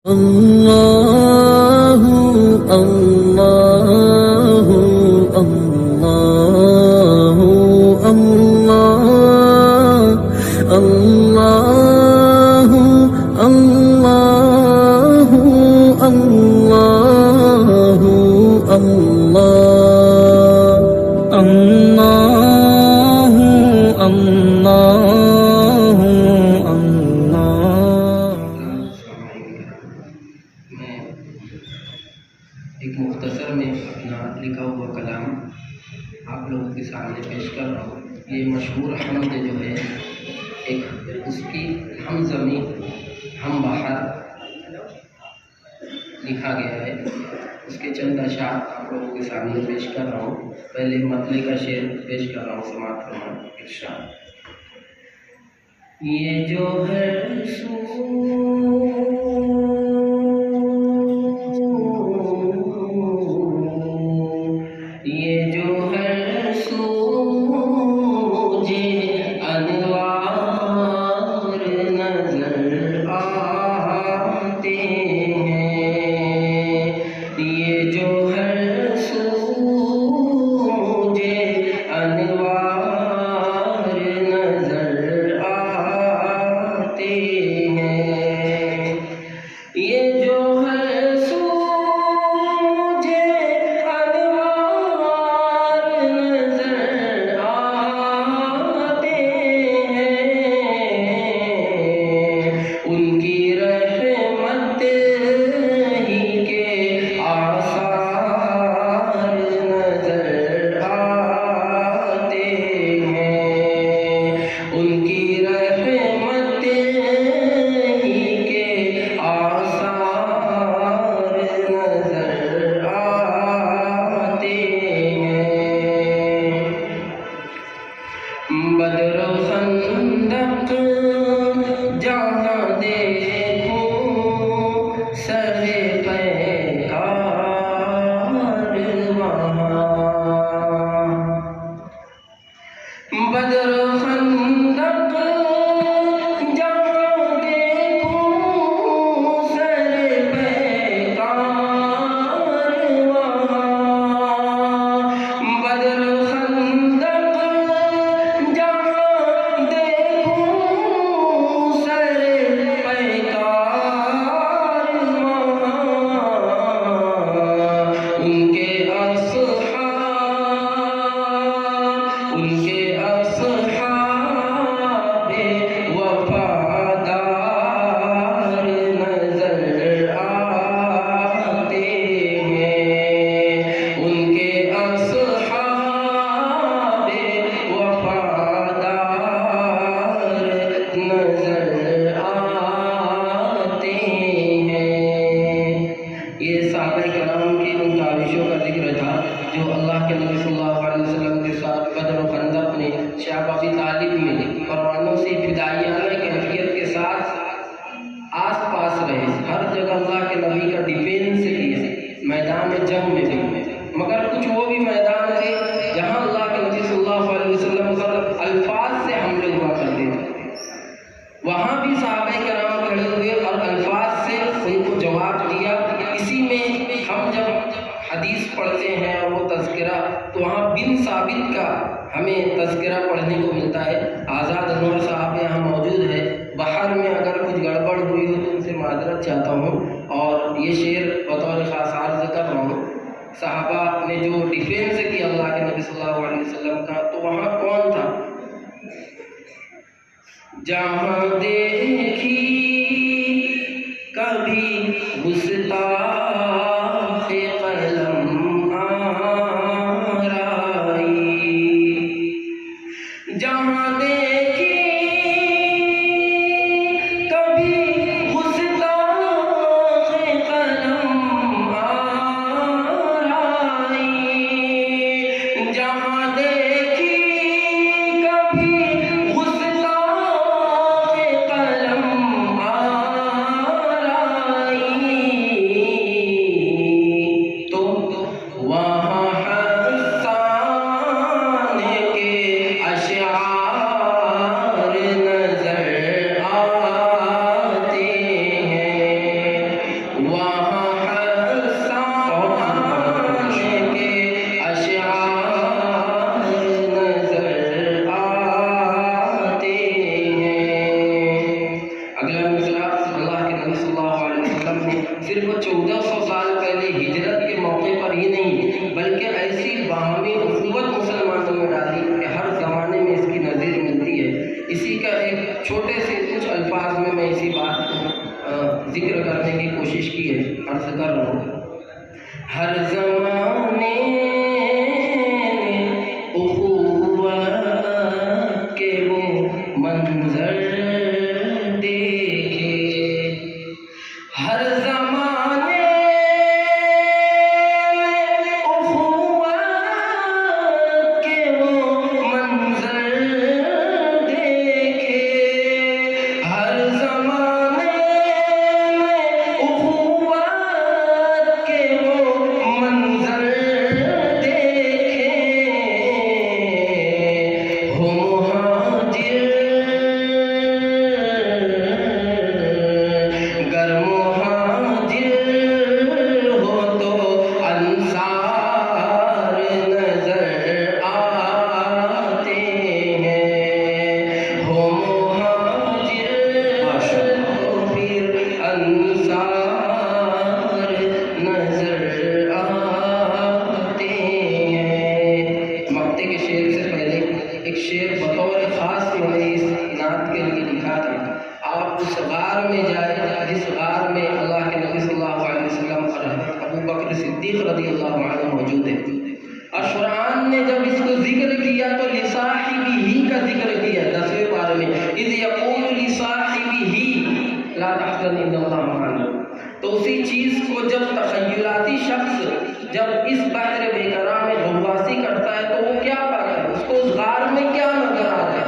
اللہ اللہ اللہ اللہ اللہ اللہ اللہ ایک مختصر میں اپنا لکھا ہوا کلام آپ لوگوں کے سامنے پیش کر رہا ہوں۔ یہ مشہور حمد جو ہے ایک اس کی ہم زمین ہم بہار لکھا گیا ہے، اس کے چند اشعار آپ لوگوں کے سامنے پیش کر رہا ہوں۔ پہلے مطلع کا شعر پیش کر رہا ہوں، سماعت فرمائیں۔ ارشاد: یہ جو ہے بدر و خندق جہاں دیکھوں سر پیکار وہاں، بدر و خندق جہاں دیکھوں سر پیکار وہاں، بدر و خندق جو اللہ کے نبی صلی اللہ علیہ وسلم کے ساتھ بدر و خندق میں شعب ابی طالب میں پروانوں سے فدائیانہ کیفیت کے ساتھ آس پاس رہے، ہر جگہ اللہ کے نبی کا ڈیفینس کیا، میدان جنگ میں بھی، مگر کچھ وہ بھی میدان تھے جہاں اللہ کے نبی صلی اللہ علیہ وسلم پر الفاظ سے حملے ہوا کرتے تھے، وہاں بھی صحابہ کرام کھڑے ہوئے اور الفاظ سے ان کو جواب دیا۔ اسی میں ہم جب حدیث پڑھتے ہیں اور وہ تذکرہ، تو وہاں بن ثابت کا ہمیں تذکرہ پڑھنے کو ملتا ہے۔ آزاد انور صاحب یہاں موجود ہے، بہار میں اگر کچھ گڑبڑ ہوئی ہو تو ان سے معذرت چاہتا ہوں، اور یہ شعر بطور خاص عرض کر رہا ہوں۔ صحابہ نے جو ڈیفینس کیا اللہ کے نبی صلی اللہ علیہ وسلم کا، تو وہاں کون تھا؟ جہاں دیکھی کبھی گستاخ قلم آرائی، جہاں دیکھی کبھی گستاخ قلم آرائی، جہاں دیکھی کبھی گستاخ قلم صرف 1400 سال پہلے ہجرت کے موقع پر ہی نہیں بلکہ ایسی باہمی اخوت مسلمانوں میں ڈالی کہ ہر زمانے میں اس کی نظیر ملتی ہے۔ اسی کا ایک چھوٹے سے کچھ الفاظ میں اسی بات کو ذکر کرنے کی کوشش کی ہے، عرض کر رہا ہوں۔ ہر زمانے اخوت کے وہ منظر دیکھے، ہر زمانے اخوت کے وہ منظر دیکھے، ہر زمانے اخوت کے وہ منظر دیکھے، ہو مہاجر گر مہاجر ہو تو انصار نظر آتے ہیں، ہو مہاجر ہو پھر انصار نظر آتے ہیں۔ مقطع کے شعر سے پہلے ایک شعر بطور خاص میں نے اس نعت کے لیے لکھا تھا۔ آپ اس غار میں جائیں جس غار میں اللہ کے نبی صلی اللہ علیہ وسلم اور ابو بکر صدیق رضی اللہ عنہ موجود ہیں، اور قرآن نے جب اس کو ذکر کیا تو لصاحبہ کا ذکر کیا 10ویں پارے میں، اذ یقول لصاحبہ لا تحزن ان اللہ معنا۔ تو اسی چیز کو جب تخیلاتی شخص جب اس بحر بیکراں میں غواصی کرتا ہے تو وہ کیا پاتا ہے، اس کو اس غار میں کیا نظر آ رہا ہے،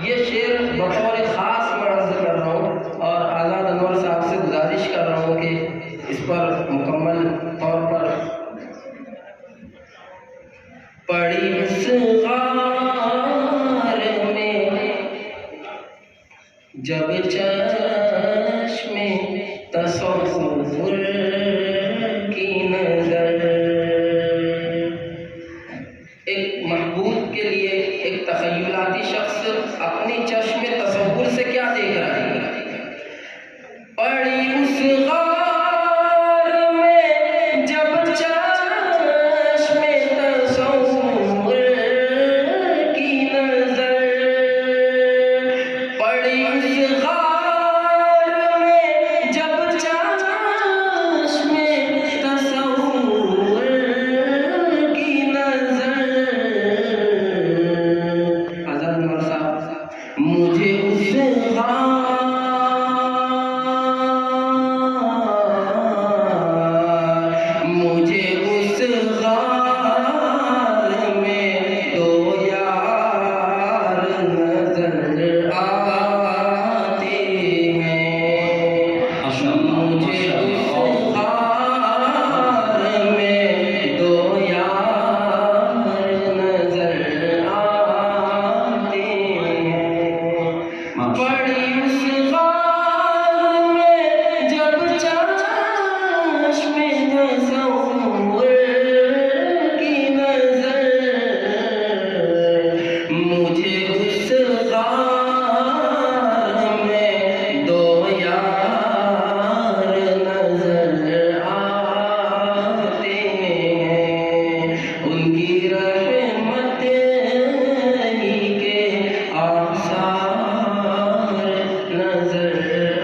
یہ شعر بطور خاص میں عرض کر رہا ہوں، اور آزاد انور صاحب سے گزارش کر رہا ہوں کہ اس پر مکمل طور پر پڑی اس غار میں جب چشم تصور کی نظر، ایک محبوب کے لیے ایک تخیلاتی شخص اپنی چشم تصور سے کیا دیکھ رہا ہے، پڑی اس غار میں جب چشم تصور کی نظر، پڑی اس غار میں جب چشم تصور کی نظر، آزاد انور صاحب، مجھے اس مجھے اس غار میں دو یار نظر آتے ہیں، مجھے اس غار میں دو یار نظر آتے ہیں، پڑی اس غار میں جب چشم تصور کی نظر، مجھے اس غار میں دو یار نظر آتے ہیں، ان کی رحمت ہی کے آثار نظر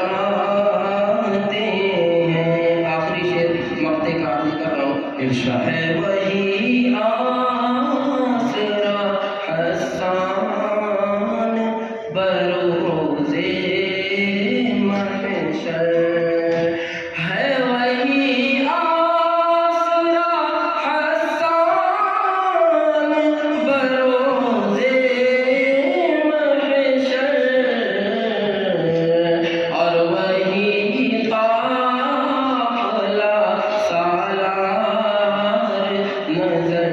آتے ہیں۔ آخری شعر مقطع کا عرض کر رہا ہوں، ارشاد ہے وہی آسرا حسان بروز محشر، ہے وہی آسرا حسان بروز محشر، اور وہی قافلہ سالار نظر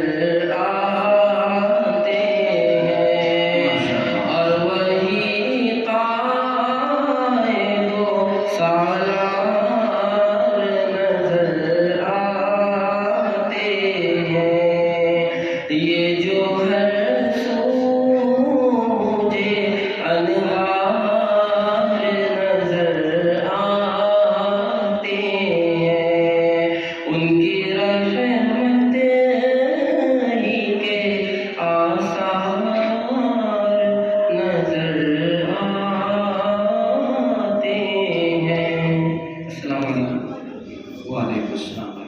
وعلیکم السلام.